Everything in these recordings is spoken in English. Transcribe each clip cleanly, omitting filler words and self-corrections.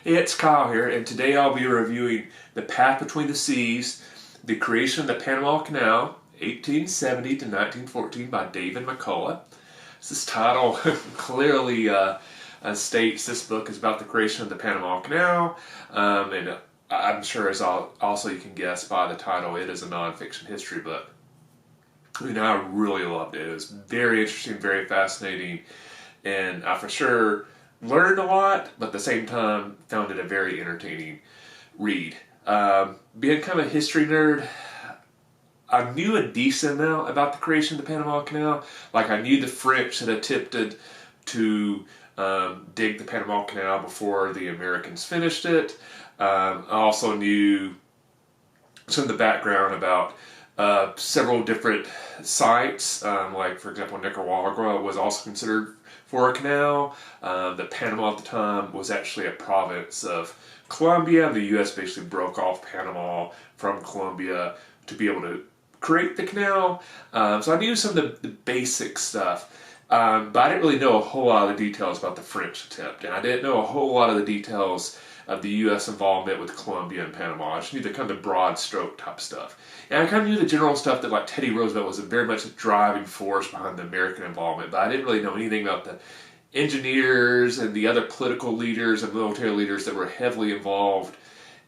Hey, it's Kyle here, and today I'll be reviewing The Path Between the Seas, The Creation of the Panama Canal, 1870 to 1914 by David McCullough. This title clearly states this book is about the creation of the Panama Canal, and I'm sure as also you can guess by the title, it is a nonfiction history book. I really loved it. It was very interesting, very fascinating, and I for sure learned a lot, but at the same time found it a very entertaining read. Being kind of a history nerd, I knew a decent amount about the creation of the Panama Canal. Like I knew the French had attempted to dig the Panama Canal before the Americans finished it. I also knew some of the background about several different sites, like for example Nicaragua was also considered for a canal. That Panama at the time was actually a province of Colombia. The U.S. basically broke off Panama from Colombia to be able to create the canal. So I knew some of the basic stuff, but I didn't really know a whole lot of the details about the French attempt, and I didn't know a whole lot of the details of the U.S. involvement with Colombia and Panama. I just knew the kind of broad stroke type stuff. And I kind of knew the general stuff that like Teddy Roosevelt was very much a driving force behind the American involvement, but I didn't really know anything about the engineers and the other political leaders and military leaders that were heavily involved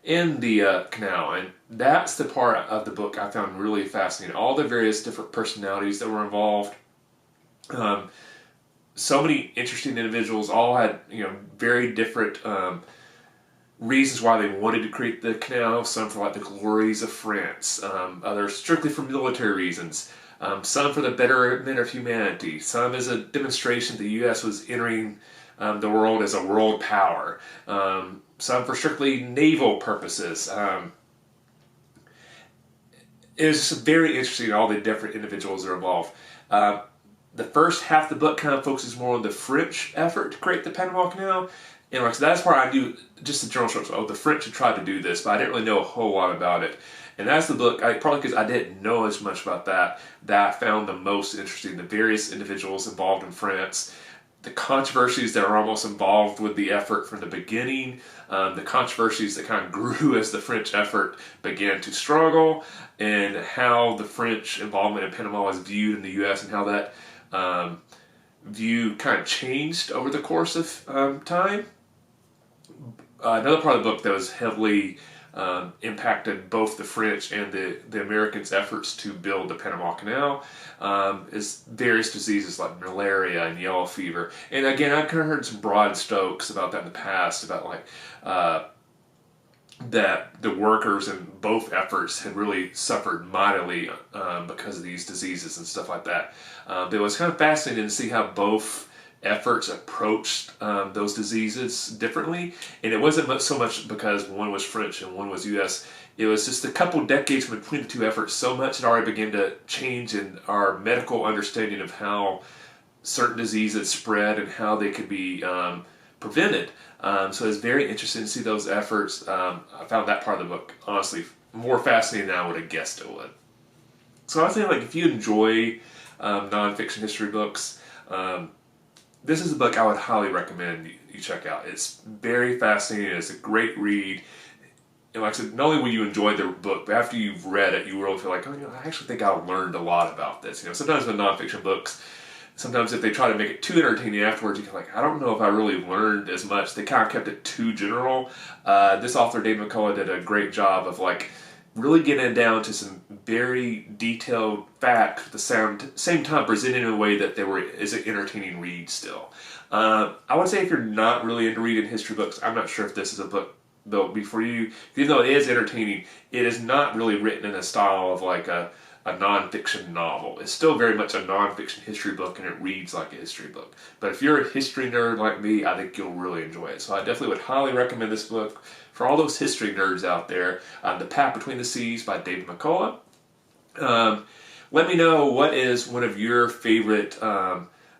in the canal. And that's the part of the book I found really fascinating. All the various different personalities that were involved. So many interesting individuals, all had very different reasons why they wanted to create the canal. Some for like the glories of France, others strictly for military reasons, some for the betterment of humanity, some as a demonstration the U.S. was entering the world as a world power, some for strictly naval purposes. It was just very interesting, all the different individuals that are involved. The first half of the book kind of focuses more on the French effort to create the Panama Canal. And like, so that's where I knew just the general structure. Oh, the French had tried to do this, but I didn't really know a whole lot about it. And that's the book, probably because I didn't know as much about that I found the most interesting. The various individuals involved in France, the controversies that are almost involved with the effort from the beginning, the controversies that kind of grew as the French effort began to struggle, and how the French involvement in Panama was viewed in the U.S. and how that view kind of changed over the course of time. Another part of the book that was heavily impacted both the French and the Americans' efforts to build the Panama Canal is various diseases like malaria and yellow fever. And again, I've kind of heard some broad strokes about that in the past, about like that the workers in both efforts had really suffered mightily because of these diseases and stuff like that. But it was kind of fascinating to see how both efforts approached those diseases differently, and it wasn't so much because one was French and one was U.S. It was just a couple decades between the two efforts. So much had already begun to change in our medical understanding of how certain diseases spread and how they could be prevented. So it's very interesting to see those efforts. I found that part of the book honestly more fascinating than I would have guessed it would. So I think like if you enjoy nonfiction history books, this is a book I would highly recommend you check out. It's very fascinating. It's a great read. And like I said, not only will you enjoy the book, but after you've read it, you really feel like, oh, I actually think I learned a lot about this. Sometimes with nonfiction books, sometimes if they try to make it too entertaining afterwards, you can like, I don't know if I really learned as much. They kind of kept it too general. This author, David McCullough, did a great job of like really getting down to some very detailed facts at the same time presented in a way that is an entertaining read still. I would say if you're not really into reading history books, I'm not sure if this is a book that'll be for you. Even though it is entertaining, it is not really written in a style of like a nonfiction novel. It's still very much a nonfiction history book, and it reads like a history book. But if you're a history nerd like me, I think you'll really enjoy it. So I definitely would highly recommend this book for all those history nerds out there. The Path Between the Seas by David McCullough. Let me know what is one of your favorite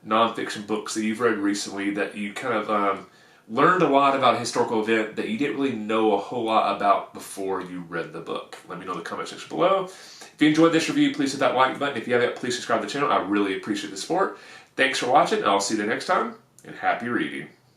nonfiction books that you've read recently that you kind of learned a lot about a historical event that you didn't really know a whole lot about before you read the book. Let me know in the comment section below. If you enjoyed this review, please hit that like button. If you haven't, please subscribe to the channel. I really appreciate the support. Thanks for watching. I'll see you next time, and happy reading.